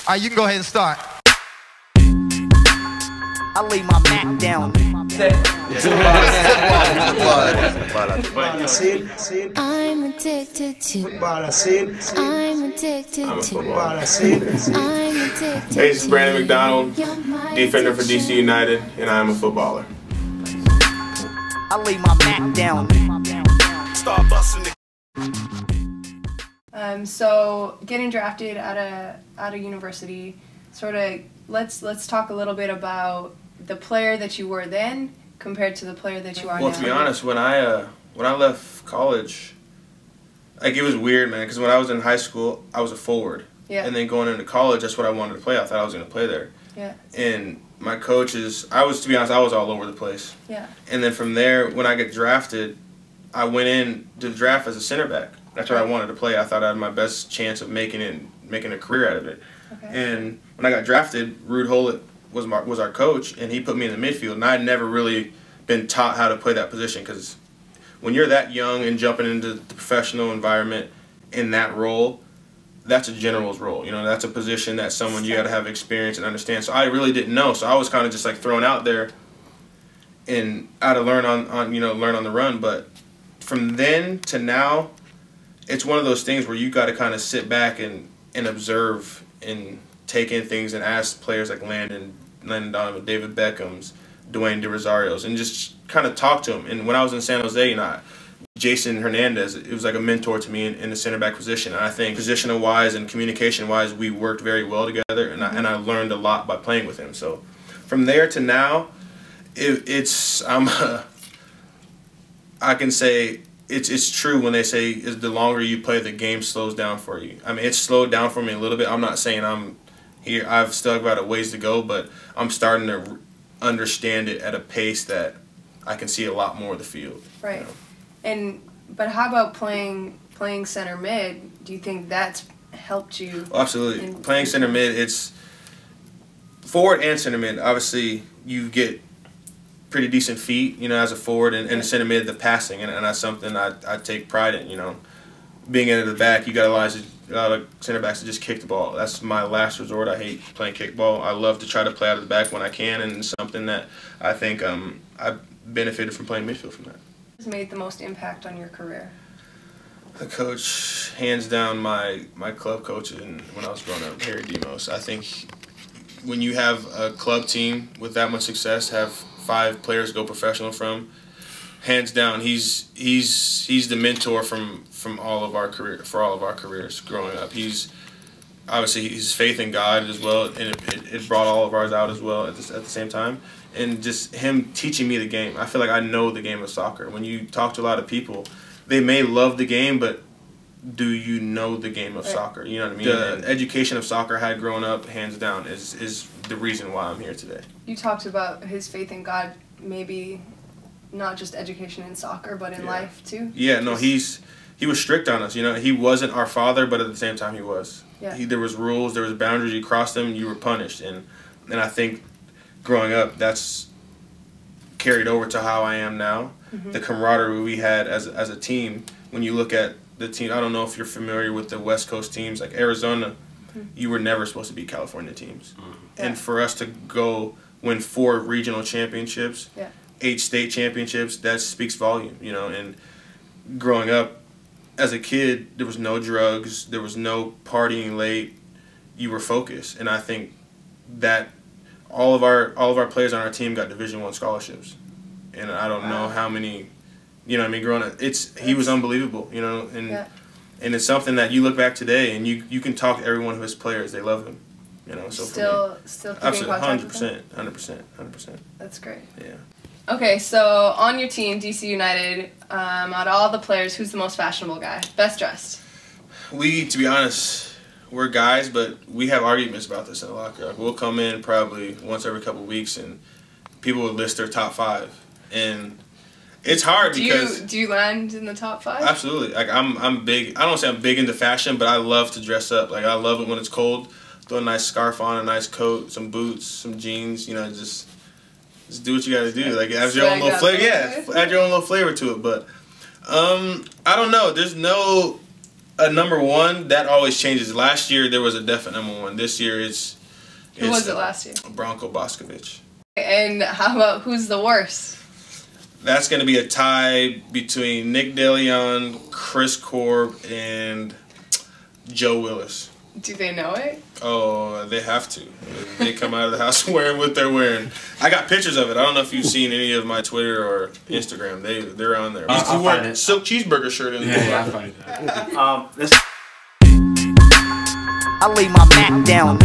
right, you can go ahead and start. I lay my Mac down. I'm addicted to Futbolr. I'm addicted I'm a to Futbolr. I'm addicted Hey, this is Brandon to McDonald, You're my defender for DC addiction. United, and I'm a Futbolr. I lay my Mac down. Start busting the So getting drafted at a university, sort of let's talk a little bit about the player that you were then compared to the player that you are now. Well, to be honest, when I left college, like it was weird, man. Because when I was in high school, I was a forward, and then going into college, that's what I wanted to play. I thought I was going to play there. Yeah. And my coaches, to be honest, I was all over the place. Yeah. And then from there, when I got drafted, I went in to the draft as a center back. That's what I wanted to play. I thought I had my best chance of making a career out of it. Okay. And when I got drafted, Ruud Gullit was our coach, and he put me in the midfield. And I had never really been taught how to play that position, because when you're that young and jumping into the professional environment in that role, that's a general's role. You know, that's a position that someone you got to have experience and understand. So I really didn't know. So I was kind of just like thrown out there, and I had to learn learn on the run. But from then to now, it's one of those things where you got to kind of sit back and observe and take in things and ask players like Landon Donovan, David Beckham's, Dwayne De Rosario's, and just kind of talk to them. And when I was in San Jose, Jason Hernandez, it was like a mentor to me in the center back position. And I think positional wise and communication wise, we worked very well together, and I learned a lot by playing with him. So from there to now, I can say it's true when they say the longer you play, the game slows down for you. I mean, it's slowed down for me a little bit. I'm not saying I'm here. I've still got a ways to go, but I'm starting to understand it at a pace that I can see a lot more of the field. Right. You know? But how about playing center mid? Do you think that's helped you? Well, absolutely. Playing center mid, it's forward and center mid. Obviously, you get pretty decent feet, as a forward, and center mid, the passing, and that's something I take pride in. Being into the back, you got a lot of center backs that just kick the ball. That's my last resort. I hate playing kickball. I love to try to play out of the back when I can, and it's something that I think I've benefited from playing midfield from that. Has made the most impact on your career? The coach, hands down, my club coach when I was growing up, Harry Demos. I think when you have a club team with that much success, have 5 players go professional from, hands down, he's the mentor from all of our careers growing up. He's faith in God as well, and it brought all of ours out as well at the same time. And just him teaching me the game. I feel like I know the game of soccer. When you talk to a lot of people, they may love the game, but do you know the game of soccer? You know what I mean? The education of soccer I had growing up, hands down, is the reason why I'm here today. You talked about his faith in God, maybe not just education in soccer, but in life too. Yeah, no, he was strict on us. He wasn't our father, but at the same time he was. Yeah. There was rules, there was boundaries. You crossed them, you were punished, and I think growing up, that's carried over to how I am now. Mm-hmm. The camaraderie we had as a team. When you look at the team, I don't know if you're familiar with the West Coast teams, like Arizona. You were never supposed to beat California teams. And for us to go win 4 regional championships, 8 state championships, that speaks volume, And growing up as a kid, there was no drugs, there was no partying late. You were focused, and I think that all of our players on our team got Division I scholarships, and I don't know how many. Growing up, he was unbelievable, and it's something that you look back today and you can talk to every one of his players. They love him, So still keeping contact with him? 100%. That's great. Yeah. Okay, so on your team, DC United, out of all the players, who's the most fashionable guy, best dressed? To be honest, we're guys, but we have arguments about this in the locker room. We'll come in probably once every couple of weeks, and people will list their top 5, and it's hard because do you land in the top 5? Absolutely. Like I'm big. I don't say I'm big into fashion, but I love to dress up. Like I love it when it's cold. Throw a nice scarf on, a nice coat, some boots, some jeans. Just do what you got to do. Like add your own little flavor. Yeah, add your own little flavor to it. But I don't know. There's no a number one, that always changes. Last year there was a definite number one. This year it's Who was it last year? Bronco Boscovich. And how about who's the worst? That's going to be a tie between Nick DeLeon, Chris Korb, and Joe Willis. Do they know it? Oh, they have to. They come out of the house wearing what they're wearing. I got pictures of it. I don't know if you've seen any of my Twitter or Instagram. They're on there. I'll You wear find a it. silk cheeseburger shirt in there. Yeah, I'll find that. I lay my Mac down.